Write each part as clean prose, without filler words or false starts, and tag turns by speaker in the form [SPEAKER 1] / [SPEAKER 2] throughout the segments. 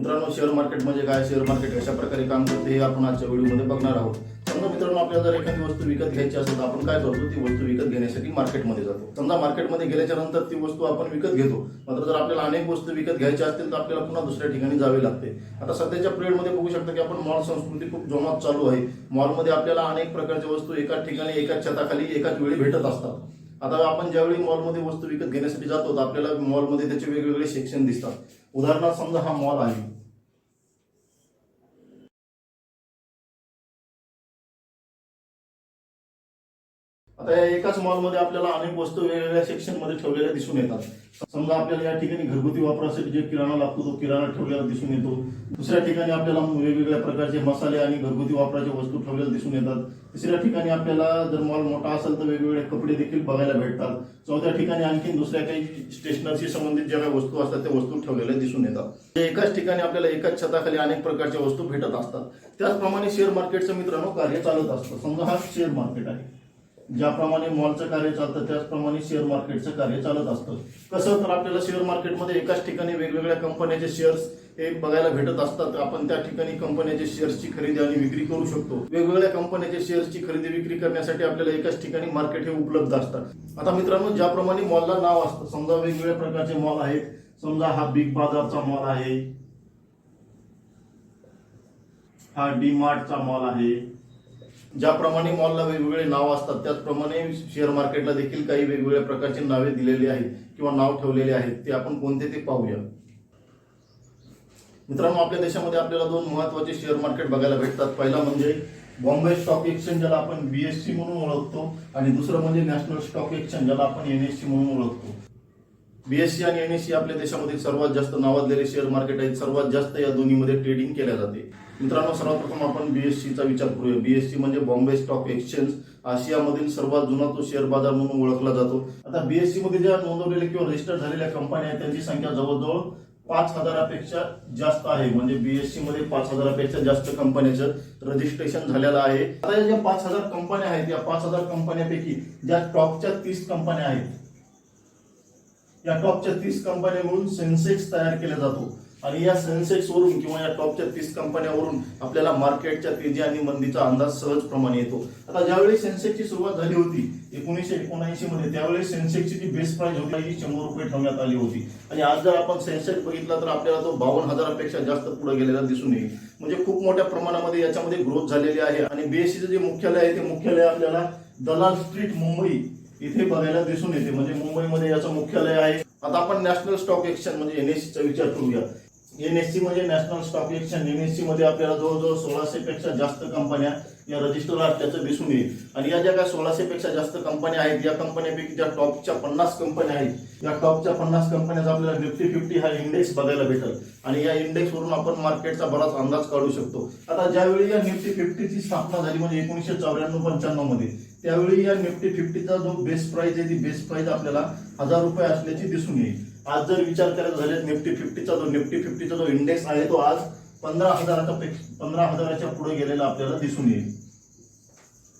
[SPEAKER 1] मित्रांनो, share market म्हणजे काय, शेअर मार्केट कशा प्रकारे काम करते हे आपण आजच्या व्हिडिओमध्ये बघणार आहोत. समजा मित्रांनो, आपल्याला जर एखादी वस्तू विकत घ्यायची असेल तर आपण काय करतो, ती वस्तू विकत घेण्यासाठी मार्केटमध्ये जातो. समजा मार्केटमध्ये गेल्याच्या नंतर ती वस्तू आपण विकत घेतो. मात्र जर आपल्याला अनेक वस्तू विकत घ्यायच्या असतील तर आपल्याला पुन्हा दुसऱ्या ठिकाणी जावे लागते. आता सध्याच्या पिरियडमध्ये बघू शकता की आपण मॉल संस्कृती खूप जोमात चालू आहे. मॉलमध्ये आपल्याला अनेक प्रकारच्या वस्तू एकाच ठिकाणी एकाच छताखाली एकाच वेळी भेटत असतात. आता आपण ज्यावेळी मॉलमध्ये वस्तू विकत घेण्यासाठी जातो तर आपल्याला मॉलमध्ये त्याचे वेगवेगळे सेक्शन दिसतात. उदाहरणार्थ समजा हा मॉल आहे. आता या एकाच मॉलमध्ये आपल्याला अनेक वस्तू वेगवेगळ्या सेक्शन मध्ये ठेवलेल्या दिसून येतात. समजा आपल्याला या ठिकाणी घरगुती वापरासाठी जे किराणा लागतो तो किराणा ठेवलेला दिसून येतो. दुसऱ्या ठिकाणी आपल्याला वेगवेगळ्या प्रकारचे मसाले आणि घरगुती वापराच्या वस्तू ठेवलेल्या दिसून येतात. तिसऱ्या ठिकाणी आपल्याला जर मॉल मोठा असेल तर वेगवेगळे कपडे देखील बघायला भेटतात. चौथ्या ठिकाणी आणखी दुसऱ्या काही स्टेशनरीशी संबंधित ज्या काही वस्तू असतात त्या वस्तू ठेवलेल्या दिसून येतात. एकाच ठिकाणी आपल्याला एकाच छताखाली अनेक प्रकारच्या वस्तू भेटत असतात. त्याचप्रमाणे शेअर मार्केटचं मित्रांनो कार्य चालत असतं. समजा हा शेअर मार्केट आहे. ज्याप्रमाणे मॉलचं कार्य चालतं त्याचप्रमाणे शेअर मार्केटचं कार्य चालत असतं. कसं तर आपल्याला शेअर मार्केटमध्ये एकाच ठिकाणी वेगवेगळ्या कंपन्यांचे शेअर्स हे बघायला भेटत असतात. आपण त्या ठिकाणी कंपन्यांच्या शेअर्सची खरेदी आणि विक्री करू शकतो. वेगवेगळ्या कंपन्यांच्या शेअर्सची खरेदी विक्री करण्यासाठी आपल्याला एकाच ठिकाणी मार्केट हे उपलब्ध असतात. आता मित्रांनो, ज्याप्रमाणे मॉलला नाव असतं, समजा वेगवेगळ्या प्रकारचे मॉल आहेत. समजा हा बिग बाजारचा मॉल आहे, हा डी मार्टचा मॉल आहे. ज्याप्रमाणे मॉलला वेगवेगळे नाव असतात त्याचप्रमाणे शेअर मार्केटला देखील काही वेगवेगळ्या प्रकारची नावे दिलेली आहेत किंवा नाव ठेवलेले आहेत. ते आपण कोणते ते पाहूया. मित्रांनो, आपल्या देशामध्ये आपल्याला दोन महत्त्वाचे शेअर मार्केट बघायला भेटतात. पहिला म्हणजे बॉम्बे स्टॉक एक्सचेंज, ज्याला आपण BSE म्हणून ओळखतो, आणि दुसरं म्हणजे नॅशनल स्टॉक एक्सचेंज, ज्याला आपण NSE म्हणून ओळखतो. BSE आणि NSE आपल्या देशामध्ये सर्वात जास्त नावाजलेले शेअर मार्केट आहेत. सर्वात जास्त या दोन्हीमध्ये ट्रेडिंग केल्या जाते. मित्रांनो, सर्वप्रथम आपण BSE चा विचार करूया. BSE म्हणजे बॉम्बे स्टॉक एक्सचेंज, आशियामधील सर्वात जुना तो शेअर बाजार म्हणून ओळखला जातो. आता BSE मध्ये ज्या नोंदवलेल्या किंवा रजिस्टर झालेल्या कंपन्या आहेत त्यांची संख्या जवळजवळ 5,000पेक्षा जास्त आहे. म्हणजे BSE मध्ये 5,000पेक्षा जास्त कंपन्यांचं रजिस्ट्रेशन झालेलं आहे. आता या ज्या 5,000 कंपन्या आहेत, या 5,000 कंपन्यांपैकी ज्या टॉपच्या 30 कंपन्या आहेत, या टॉपच्या 30 कंपन्या मिळून सेन्सेक्स तयार केला जातो. आणि या सेन्सेक्स वरून किंवा या टॉपच्या 30 कंपन्यांवरून आपल्याला मार्केटच्या तेजी आणि मंदीचा अंदाज सहजप्रमाणे येतो. आता ज्यावेळी सेन्सेक्सची सुरुवात झाली होती 1979 मध्ये, त्यावेळी सेन्सेक्सची जी बेस प्राइस होती ती 100 रुपये ठेवण्यात आली होती. आणि आज जर आपण सेन्सेक्स बघितला तर आपल्याला तो 52,000पेक्षा जास्त पुढे गेलेला दिसून येईल. म्हणजे खूप मोठ्या प्रमाणामध्ये याच्यामध्ये ग्रोथ झालेली आहे. आणि BSEचं जे मुख्यालय आहे ते मुख्यालय आपल्याला दलाल स्ट्रीट मुंबई इथे बघायला दिसून येते. म्हणजे मुंबईमध्ये याचं मुख्यालय आहे. आता आपण नॅशनल स्टॉक एक्सचेंज म्हणजे NSE चा विचार करूया. NSE म्हणजे नॅशनल स्टॉक एक्सचेंज. NSE मध्ये आपल्याला जवळजवळ 1600पेक्षा जास्त कंपन्या या रजिस्टर त्याचं दिसून येईल. आणि या ज्या काही 1600पेक्षा जास्त कंपन्या आहेत, या कंपन्यांपैकी ज्या टॉपच्या 50 कंपन्या आहेत, या टॉपच्या 50 कंपन्यांचा आपल्याला निफ्टी 50 हा इंडेक्स बघायला भेटेल. आणि या इंडेक्स वरून आपण मार्केटचा बराच अंदाज काढू शकतो. आता ज्यावेळी या निफ्टी 50ची स्थापना झाली म्हणजे 1994-95 मध्ये, त्यावेळी या निफ्टी 50चा जो बेस प्राइस आहे ती बेस प्राइस आपल्याला 1000 रुपये असल्याची दिसून येईल. आज जर विचार करायचा झाल्यास निफ्टी 50चा जो इंडेक्स आहे तो आज 15,000च्या पुढे गेलेला आपल्याला दिसून येईल.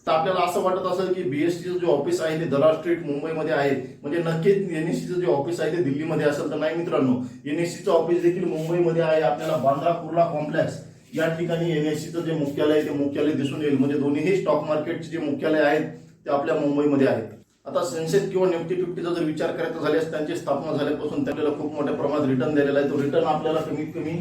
[SPEAKER 1] तर आपल्याला असं वाटत असेल की BSEचं जे ऑफिस आहे ते दलाल स्ट्रीट मुंबईमध्ये आहे, म्हणजे नक्कीच NSEचं जे ऑफिस आहे ते दिल्लीमध्ये असेल. तर नाही मित्रांनो, NSEचं ऑफिस देखील मुंबईमध्ये आहे. आपल्याला बांद्रा कुर्ला कॉम्प्लेक्स या ठिकाणी NSEचं जे मुख्यालय आहे ते मुख्यालय दिसून येईल. म्हणजे दोन्ही स्टॉक मार्केटचे जे मुख्यालय आहेत ते आपल्या मुंबईमध्ये आहेत. आता सेन्सेक्स किंवा निफ्टी 50चा जर विचार करायचा झाल्यास त्यांची स्थापना झाल्यापासून आपल्याला खूप मोठ्या प्रमाणात रिटर्न दिलेला आहे. तो रिटर्न आपल्याला कमीत कमी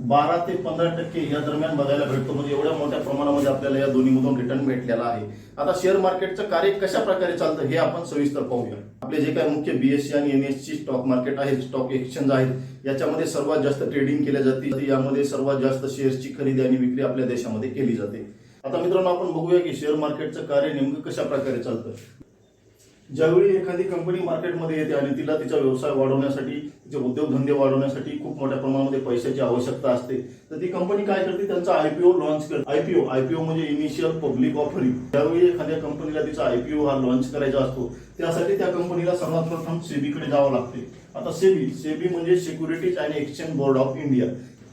[SPEAKER 1] 12 ते 15% या दरम्यान बघायला भेटतो. म्हणजे एवढ्या मोठ्या प्रमाणामध्ये आपल्याला या दोन्हीमधून रिटर्न भेटलेला आहे. आता शेअर मार्केटचं कार्य कशा प्रकारे चालतं हे आपण सविस्तर पाहूया. आपले जे काही मुख्य BSE आणि NSE स्टॉक मार्केट आहे, स्टॉक एक्सचेंज आहेत, याच्यामध्ये सर्वात जास्त ट्रेडिंग केल्या जाते. यामध्ये सर्वात जास्त शेअर्सची खरेदी आणि विक्री आपल्या देशामध्ये केली जाते. आता मित्रांनो, आपण बघूया की शेअर मार्केटचं कार्य नेमकं कशा प्रकारे चालतं. ज्यावेळी एखादी कंपनी मार्केटमध्ये येते आणि तिला तिचा व्यवसाय वाढवण्यासाठी, तिचे उद्योगधंदे वाढवण्यासाठी खूप मोठ्या प्रमाणामध्ये पैशाची आवश्यकता असते, तर ती कंपनी काय करते, त्यांचा IPO लॉन्च करते. IPO म्हणजे इनिशियल पब्लिक ऑफरिंग. ज्यावेळी एखाद्या कंपनीला तिचा IPO हा लॉन्च करायचा असतो त्यासाठी त्या कंपनीला सर्वात प्रथम सेबीकडे जावं लागते. आता सेबी म्हणजे securities and exchange board of India.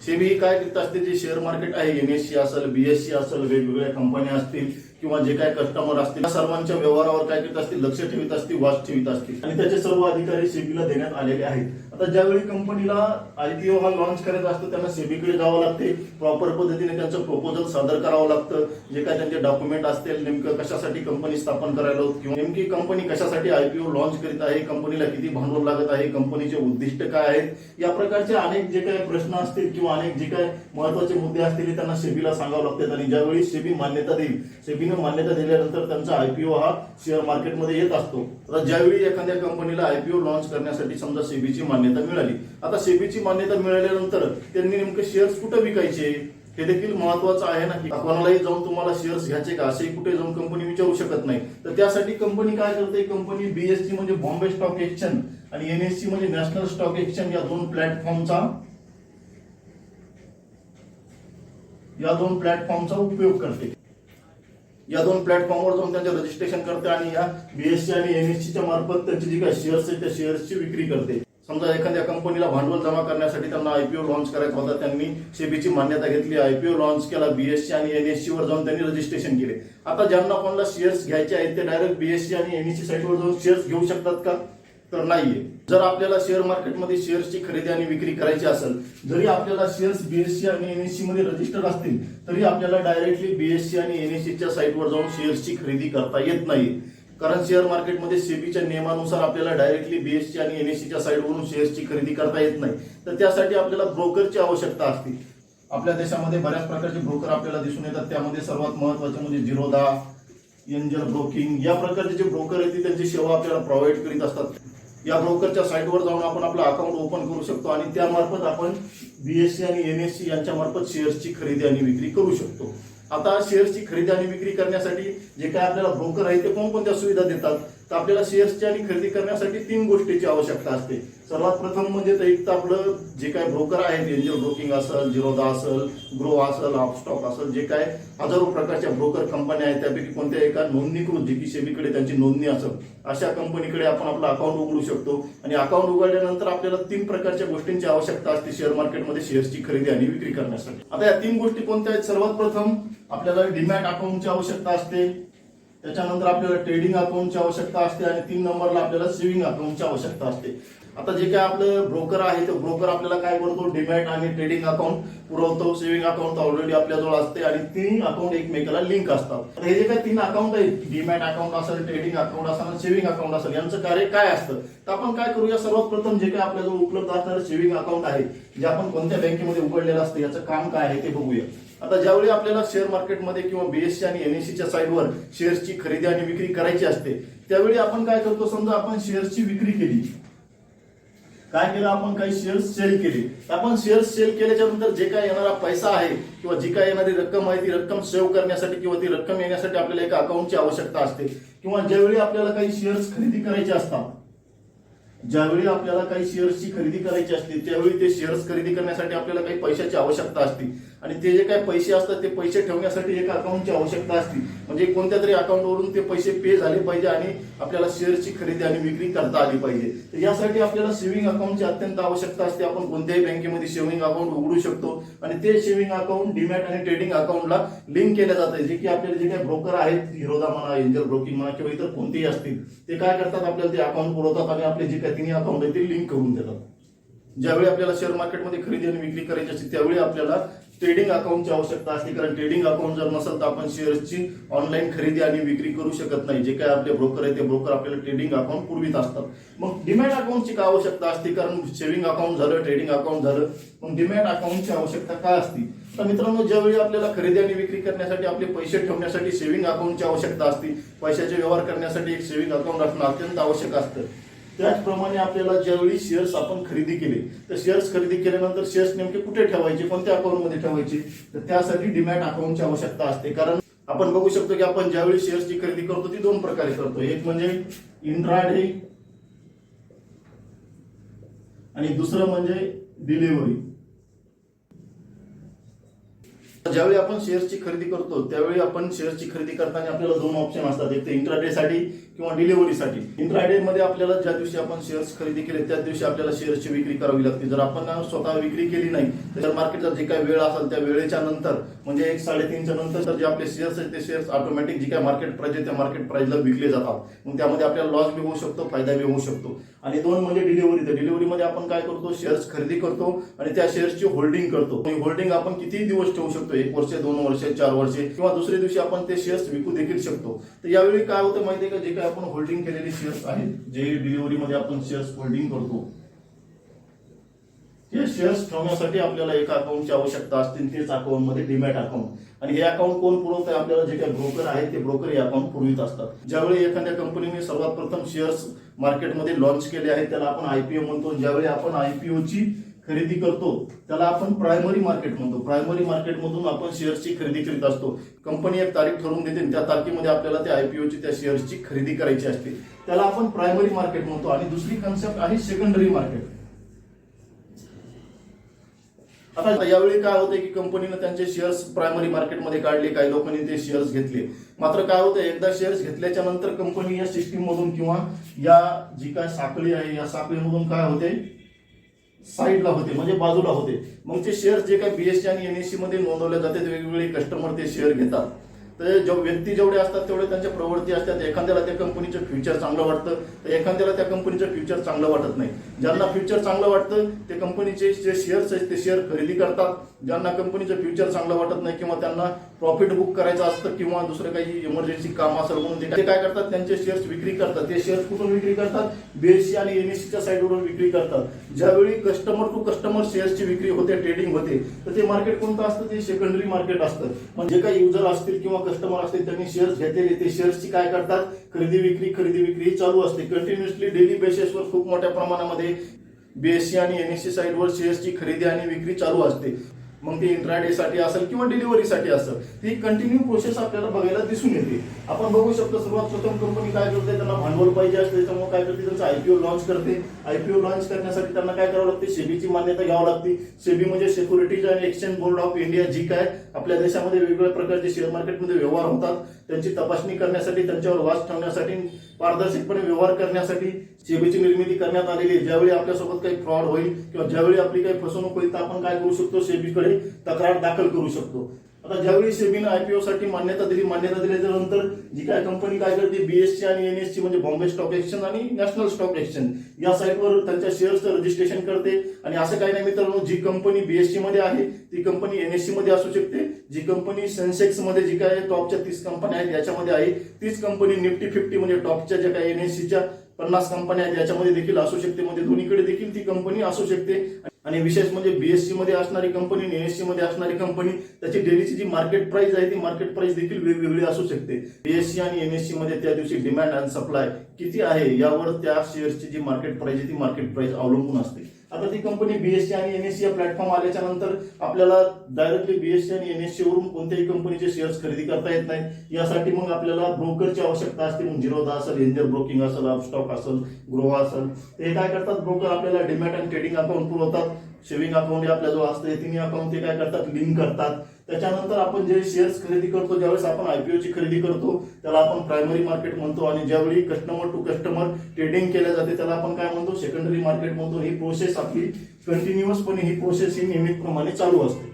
[SPEAKER 1] SEBI काय करत असते, जे शेअर मार्केट आहे NSE असेल, BSE असेल, वेगवेगळ्या कंपन्या असतील किंवा जे काय कस्टमर असतील सर्वांच्या व्यवहारावर काय करत असतील, लक्ष ठेवित असतील, वाच ठेवित असतील. आणि त्याचे सर्व अधिकारी सेबीला देण्यात आलेले आहेत. आता ज्यावेळी कंपनीला आयपीओ हा लॉन्च करायचा असतो त्यांना सेबीकडे जावं लागते, प्रॉपर पद्धतीने त्यांचं प्रपोजल सादर करावं लागतं, जे काय त्यांचे डॉक्युमेंट असतील, नेमकं कशासाठी कंपनी स्थापन करायला किंवा नेमकी कंपनी कशासाठी आयपीओ लॉन्च करीत आहे, कंपनीला किती भांडवल लागत आहे, कंपनीचे उद्दिष्ट काय आहेत, या प्रकारचे अनेक जे काही प्रश्न असतील किंवा अनेक जे काही महत्वाचे मुद्दे असतील त्यांना सेबीला सांगावं लागतात. आणि ज्यावेळी सेबी मान्यता देईल, सेबीने मान्यता दिल्यानंतर त्यांचा आयपीओ हा शेअर मार्केटमध्ये येत असतो. आता ज्यावेळी एखाद्या कंपनीला आयपीओ लॉन्च करण्यासाठी समजा सेबीची मान्यता मिळाली, आता सेबीची मान्यता मिळाल्यानंतर त्यांनी नेमके शेअर्स कुठे विकायचे हे देखील महत्वाचं आहे ना, की कोणालाही जाऊन तुम्हाला शेअर्स घ्यायचे का असे कुठे जाऊन कंपनी विचारू शकत नाही. तर त्यासाठी कंपनी काय करते, कंपनी बीएससी म्हणजे बॉम्बे स्टॉक एक्सचेंज आणि एनएससी म्हणजे नॅशनल स्टॉक एक्सचेंज या दोन प्लॅटफॉर्मचा उपयोग करते. या दोन प्लॅटफॉर्मवर जाऊन त्यांचे रजिस्ट्रेशन करते आणि या बीएससी आणि एनएससीच्या मार्फत त्यांची जी काही शेअर्स आहेत त्या शेअर्सची विक्री करते. समजा एखाद्या कंपनीला भांडवल जमा करण्यासाठी त्यांना आयपीओ लॉन्च करायचा होता, त्यांनी सेबीची मान्यता घेतली, आयपीओ लॉन्च केला, बीएससी आणि एनएससी वर जाऊन त्यांनी रजिस्ट्रेशन केले. आता ज्यांना कोणाला शेअर्स घ्यायचे आहेत ते डायरेक्ट बीएससी आणि एनएससी साईटवर जाऊन शेअर्स घेऊ शकतात का? तर नाहीये. जर आपल्याला शेअर मार्केटमध्ये शेअर्सची खरेदी आणि विक्री करायची असेल, जरी आपल्याला शेअर्स बीएससी आणि एनएससी मध्ये रजिस्टर्ड असतील तरी आपल्याला डायरेक्टली बीएससी आणि एनएससीच्या साईटवर जाऊन शेअर्सची खरेदी करता येत नाही. कारण शेअर मार्केटमध्ये सेबीच्या नियमानुसार आपल्याला डायरेक्टली बीएससी आणि एनएससीच्या साईटवरून शेअर्सची खरेदी करता येत नाही. तर त्यासाठी आपल्याला ब्रोकरची आवश्यकता असते. आपल्या देशामध्ये बऱ्याच प्रकारचे ब्रोकर आपल्याला दिसून येतात. त्यामध्ये सर्वात महत्वाचे म्हणजे झिरोधा, एंजल ब्रोकिंग या प्रकारचे जे ब्रोकर आहेत त्यांची सेवा आपल्याला प्रोव्हाइड करीत असतात. या ब्रोकरच्या साईटवर जाऊन आपण आपलं अकाउंट ओपन करू शकतो आणि त्यामार्फत आपण बीएससी आणि एनएससी यांच्या मार्फत शेअर्सची खरेदी आणि विक्री करू शकतो. आता शेअर्सची खरेदी आणि विक्री करण्यासाठी जे काय आपल्याला ब्रोकर आहे ते कोणकोणत्या सुविधा देतात, तर आपल्याला शेअर्सची आणि खरेदी करण्यासाठी 3 गोष्टीची आवश्यकता असते. सर्वात प्रथम म्हणजे एक तर आपलं जे काय ब्रोकर आहेत, एंजल ब्रोकिंग असेल, झिरोधा असेल, ग्रो असेल, अपस्टॉक असेल, जे काय हजारो प्रकारच्या ब्रोकर कंपन्या आहेत त्यापैकी कोणत्या एका नोंदणीकृत, जे की सेबीकडे त्यांची नोंदणी असेल अशा कंपनीकडे आपण आपलं अकाउंट उघडू शकतो. आणि अकाउंट उघडल्यानंतर आपल्याला 3 प्रकारच्या गोष्टींची आवश्यकता असते शेअर मार्केटमध्ये शेअर्सची खरेदी आणि विक्री करण्यासाठी. आता या 3 गोष्टी कोणत्या आहेत? सर्वात प्रथम आपल्याला डीमॅट अकाउंटची आवश्यकता असते, त्याच्यानंतर आपल्याला ट्रेडिंग अकाउंटची आवश्यकता असते आणि 3 नंबरला आपल्याला सेव्हिंग अकाउंटची आवश्यकता असते. आता जे काय आपलं ब्रोकर आहे ते ब्रोकर आपल्याला काय करतो, डीमॅट आणि ट्रेडिंग अकाउंट पुरवतो. सेव्हिंग अकाउंट ऑलरेडी आपल्याजवळ असते आणि 3 अकाउंट एकमेकाला लिंक असतात. हे जे काय 3 अकाउंट आहेत, डीमॅट अकाउंट असेल, ट्रेडिंग अकाउंट असेल आणि सेव्हिंग अकाउंट असेल, यांचं कार्य काय असतं तर आपण काय करूया, सर्वात प्रथम जे काय आपल्याजवळ उपलब्ध असणारं सेव्हिंग अकाउंट आहे जे आपण कोणत्या बँकेमध्ये उघडलेलं असतं याचं काम काय आहे ते बघूया. आता ज्यावेळी आपल्याला शेअर मार्केटमध्ये किंवा बीएससी आणि एनएससीच्या साईटवर शेअर्सची खरेदी आणि विक्री करायची असते त्यावेळी आपण काय करतो, समजा आपण शेअर्सची विक्री केली, काय केलं आपण, काही शेअर्स सेल केले. आपण शेअर्स सेल केल्याच्या नंतर जे काय येणारा पैसा आहे किंवा जी काय येणारी रक्कम आहे ती रक्कम सेव्ह करण्यासाठी किंवा ती रक्कम येण्यासाठी आपल्याला एका अकाउंटची आवश्यकता असते. किंवा ज्यावेळी आपल्याला काही शेअर्स खरेदी करायचे असतात, ज्यावेळी आपल्याला काही शेअर्सची खरेदी करायची असते त्यावेळी ते शेअर्स खरेदी करण्यासाठी आपल्याला काही पैशाची आवश्यकता असते आणि ते जे काही पैसे असतात ते पैसे ठेवण्यासाठी एका अकाउंटची आवश्यकता असते. म्हणजे कोणत्या तरी अकाउंटवरून ते पैसे पे झाले पाहिजे आणि आपल्याला शेअर्सची खरेदी आणि विक्री करता आली पाहिजे. तर यासाठी आपल्याला सेव्हिंग अकाउंटची अत्यंत आवश्यकता असते. आपण कोणत्याही बँकेमध्ये सेव्हिंग अकाउंट उघडू शकतो आणि ते सेव्हिंग अकाउंट डीमॅट आणि ट्रेडिंग अकाउंटला लिंक केलं जातं. जे की आपल्याला जे काही ब्रोकर आहेत, झिरोधा म्हणा, एंजल ब्रोकिंग म्हणा किंवा इतर कोणतेही असतील, ते काय करतात, आपल्याला ते अकाउंट पुरवतात आणि आपले जे काही 3 अकाउंट आहे ते लिंक करून देतात. ज्यावेळी आपल्याला शेअर मार्केटमध्ये खरेदी आणि विक्री करायची असते त्यावेळी आपल्याला ट्रेडिंग अकाउंटची आवश्यकता असते. कारण ट्रेडिंग अकाउंट जर नसेल तर आपण शेअर्सची ऑनलाईन खरेदी आणि विक्री करू शकत नाही. जे काय आपले ब्रोकर आहे ते ब्रोकर आपल्याला ट्रेडिंग अकाउंट पुरवित असतात. मग डीमॅट अकाउंटची काय आवश्यकता असते, कारण सेव्हिंग अकाउंट झालं, ट्रेडिंग अकाउंट झालं, मग डीमॅट अकाउंटची आवश्यकता काय असते. तर मित्रांनो, ज्यावेळी आपल्याला खरेदी आणि विक्री करण्यासाठी आपले पैसे ठेवण्यासाठी सेव्हिंग अकाउंटची आवश्यकता असते, पैशाचे व्यवहार करण्यासाठी एक सेव्हिंग अकाउंट असणं अत्यंत आवश्यक असतं. त्याचप्रमाणे आपल्याला ज्यावेळी शेअर्स आपण खरेदी केले तर शेअर्स खरेदी केल्यानंतर शेअर्स नेमके कुठे ठेवायचे, कोणत्या अकाउंटमध्ये ठेवायचे, तर त्यासाठी डीमॅट अकाउंटची आवश्यकता असते. कारण आपण बघू शकतो की आपण ज्यावेळी शेअर्सची खरेदी करतो ती 2 प्रकारे करतो. एक म्हणजे इंट्राडे आणि दुसरं म्हणजे डिलिव्हरी. ज्यावेळी आपण शेअर्सची खरेदी करतो त्यावेळी आपण शेअर्सची खरेदी करताना आपल्याला दोन ऑप्शन असतात, एक तर इंट्राडे साठी किंवा डिलिव्हरीसाठी. इंट्राडे मध्ये आपल्याला ज्या दिवशी आपण शेअर्स खरेदी केले त्याच दिवशी आपल्याला शेअर्सची विक्री करावी लागते. जर आपण स्वतः विक्री केली नाही तर मार्केटचा जे काही वेळ असेल त्या वेळेच्या नंतर म्हणजे 1-3:30च्या नंतर जे आपले शेअर्स आहेत ते शेअर्स ऑटोमॅटिक जी काय मार्केट प्राइस आहे त्या मार्केट प्राइसला विकले जातात. मग त्यामध्ये आपल्याला लॉस बी होऊ शकतो, फायदा बी होऊ शकतो. आणि दोन म्हणजे डिलिव्हरी. तर डिलिव्हरीमध्ये आपण काय करतो, शेअर्स खरेदी करतो आणि त्या शेअर्सची होल्डिंग करतो. होल्डिंग आपण किती दिवस ठेवू शकतो, 1 वर्ष, 2 वर्ष, 4 वर्षे किंवा दुसऱ्या दिवशी आपण ते शेअर्स विकू देखील शकतो. तर यावेळी काय होतं माहितीये का, जे काय आपण होल्डिंग केलेले शेअर्स आहेत, जे डिलिव्हरी मध्ये आपण शेअर्स होल्डिंग करतो, हे शेअर्स ठेवण्यासाठी आपल्याला एक अकाउंटची आवश्यकता असते. तेच अकाउंट मध्ये डीमॅट अकाउंट. आणि हे अकाउंट कोण पुरवत आहे आपल्याला, जे काही ब्रोकर आहेत ते ब्रोकर हे अकाउंट पुरवित असतात. ज्यावेळी एखाद्या कंपनीने सर्वात प्रथम शेअर्स मार्केटमध्ये लॉन्च केले आहेत त्याला आपण आयपीओ म्हणतो. ज्यावेळी आपण आयपीओची खरेदी करतो त्याला आपण प्रायमरी मार्केट म्हणतो. प्रायमरी मार्केटमधून आपण शेअर्सची खरेदी करीत असतो. कंपनी एक तारीख ठरवून देते, त्या तारखेमध्ये आपल्याला त्या आयपीओची त्या शेअर्सची खरेदी करायची असते. त्याला आपण प्रायमरी मार्केट म्हणतो. आणि दुसरी कन्सेप्ट आहे सेकंडरी मार्केट. आता यावेळी काय होतंय की कंपनीने त्यांचे शेअर्स प्रायमरी मार्केटमध्ये काढले, काही लोकांनी ते शेअर्स घेतले. मात्र काय होतं, एकदा शेअर्स घेतल्याच्या नंतर कंपनी या सिस्टीम मधून किंवा या जी काय साखळी आहे या साखळीमधून काय होते, साईडला होते म्हणजे बाजूला होते. मग ते शेअर्स जे काही बीएससी आणि एनएससी मध्ये नोंदवले जाते वेगवेगळे कस्टमर ते शेअर घेतात. तर व्यक्ती जेवढे असतात तेवढे त्यांच्या प्रवृत्ती असतात. एखाद्याला त्या कंपनीचं फ्युचर चांगलं वाटतं तर एखाद्याला त्या कंपनीचं फ्युचर चांगलं वाटत नाही. ज्यांना फ्युचर चांगलं वाटतं ते कंपनीचे जे शेअर्स आहेत ते शेअर खरेदी करतात. ज्यांना कंपनीचं फ्युचर चांगलं वाटत नाही किंवा त्यांना प्रॉफिट बुक करायचं असतं किंवा दुसरं काही इमर्जन्सी काम असेल म्हणून ते काय करतात, त्यांचे शेअर्स विक्री करतात. ते शेअर्स कुठून विक्री करतात, बीएससी आणि एनएससीच्या साईडवरून विक्री करतात. ज्यावेळी कस्टमर टू कस्टमर शेअर्सची विक्री होते, ट्रेडिंग होते, तर ते मार्केट कोणतं असतं, ते सेकंडरी मार्केट असतं. म्हणजे काही युजर असतील किंवा कस्टमर असतील त्यांनी शेअर्स घेतलेले ते शेअर्सची काय करतात, खरेदी विक्री चालू असते. कंटिन्युअसली डेली बेसिसवर खूप मोठ्या प्रमाणामध्ये बीएससी आणि एनएससी साईडवर शेअर्सची खरेदी आणि विक्री चालू असते. मग ते इंट्राडे साठी असेल किंवा डिलिव्हरीसाठी असेल, ती कंटिन्यू प्रोसेस आपल्याला बघायला दिसून येते. आपण बघू शकतो सर्वात प्रथम कंपनी काय करते, त्यांना भांडवल पाहिजे असते, त्यामुळे काय करते, त्यांचं आयपीओ लॉन्च करते. आयपीओ लॉन्च करण्यासाठी त्यांना काय करावं लागते, सेबीची मान्यता घ्यावी लागते. सेबी म्हणजे securities and exchange board of India, जी काय आपल्या देशामध्ये वेगवेगळ्या प्रकारचे शेअर मार्केटमध्ये व्यवहार होतात त्यांची तपासणी करण्यासाठी, त्यांच्यावर वाच ठेवण्यासाठी, पारदर्शकपणे व्यवहार करण्यासाठी सेबीची निर्मिती करण्यात आलेली आहे. ज्यावेळी आपल्यासोबत काही फ्रॉड होईल किंवा ज्यावेळी आपली काही फसवणूक होईल तर आपण काय करू शकतो, सेबीकडे तक्रार दाखल करू शकतो. आता ज्यावेळी सेबीने आयपीओ साठी मान्यता दिल्याच्या नंतर जी काय कंपनी काय करते, बीएससी आणि एनएससी म्हणजे बॉम्बे स्टॉक एक्सचेंज आणि नॅशनल स्टॉक एक्सचेंज या साईटवर त्यांच्या शेअर्सचं रजिस्ट्रेशन करते. आणि असं काही नाही मित्रांनो, जी कंपनी बीएससी मध्ये आहे ती कंपनी एनएससी मध्ये असू शकते. जी कंपनी सेन्सेक्स मध्ये जी काय टॉपच्या 30 कंपन्या आहेत याच्यामध्ये आहे तीच कंपनी निफ्टी 50 म्हणजे टॉपच्या ज्या काही एनएससीच्या 50 कंपन्या आहेत याच्यामध्ये देखील असू शकते. म्हणजे दोन्हीकडे देखील ती कंपनी असू शकते. आणि विशेष म्हणजे बीएससी मध्ये असणारी कंपनी, एनएससी मध्ये असणारी कंपनी, त्याची डेलीची जी मार्केट प्राइस आहे ती मार्केट प्राइस देखील वेगवेगळी असू शकते. बीएससी आणि एनएससी मध्ये त्या दिवशी डिमांड आणि सप्लाय किती आहे यावर त्या शेअर्सची जी मार्केट प्राइस आहे ती मार्केट प्राइस अवलंबून असते. आता ती कंपनी बीएससी आणि एनएससी या प्लॅटफॉर्म आल्याच्या नंतर आपल्याला डायरेक्टली बीएससी आणि एनएससी वरून कोणत्याही कंपनीचे शेअर्स खरेदी करता येत नाही. यासाठी मग आपल्याला ब्रोकरची आवश्यकता असते. मग जिरोधा असेल, एंजल ब्रोकिंग असेल, अपस्टॉक असेल, ग्रोवा असेल, ते काय करतात, ब्रोकर आपल्याला डीमॅट आणि ट्रेडिंग अकाउंट पुरवतात. सेव्हिंग अकाउंट आपल्याजवळ असतं, हे तिन्ही अकाउंट ते काय करतात, लिंक करतात. त्याच्यानंतर आपण जे शेअर्स खरेदी करतो, ज्यावेळेस आपण आयपीओची खरेदी करतो त्याला आपण प्रायमरी मार्केट म्हणतो. आणि ज्यावेळी कस्टमर टू कस्टमर ट्रेडिंग केल्या जाते त्याला आपण काय म्हणतो, सेकंडरी मार्केट म्हणतो. ही प्रोसेस आपली कंटिन्युअसपणे ही प्रोसेस ही नियमितप्रमाणे चालू असते.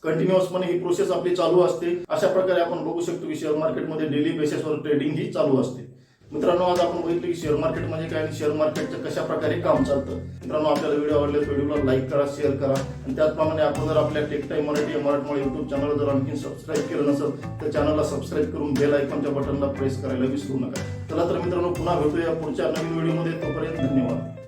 [SPEAKER 1] कंटिन्युअसपणे ही प्रोसेस आपली चालू असते. अशा प्रकारे आपण बघू शकतो की शेअर मार्केटमध्ये डेली बेसिसवर ट्रेडिंग ही चालू असते. मित्रांनो, आज आपण बघितलं की शेअर मार्केट म्हणजे काय आणि शेअर मार्केटचं कशा प्रकारे काम चालतं. मित्रांनो, आपल्याला व्हिडिओ आवडले तर व्हिडिओला लाईक करा, शेअर करा. आणि त्याचप्रमाणे आपण जर आपल्या टेक टाइम मराठी या मराठमोळी युट्यूब चॅनल जर आणखी सबस्क्राईब केलं नसेल तर चॅनलला सबस्क्राईब करून बेल आयकॉनच्या बटनला प्रेस करायला विसरू नका. चला तर मित्रांनो, पुन्हा भेटूया पुढच्या नवीन व्हिडिओमध्ये. तोपर्यंत धन्यवाद.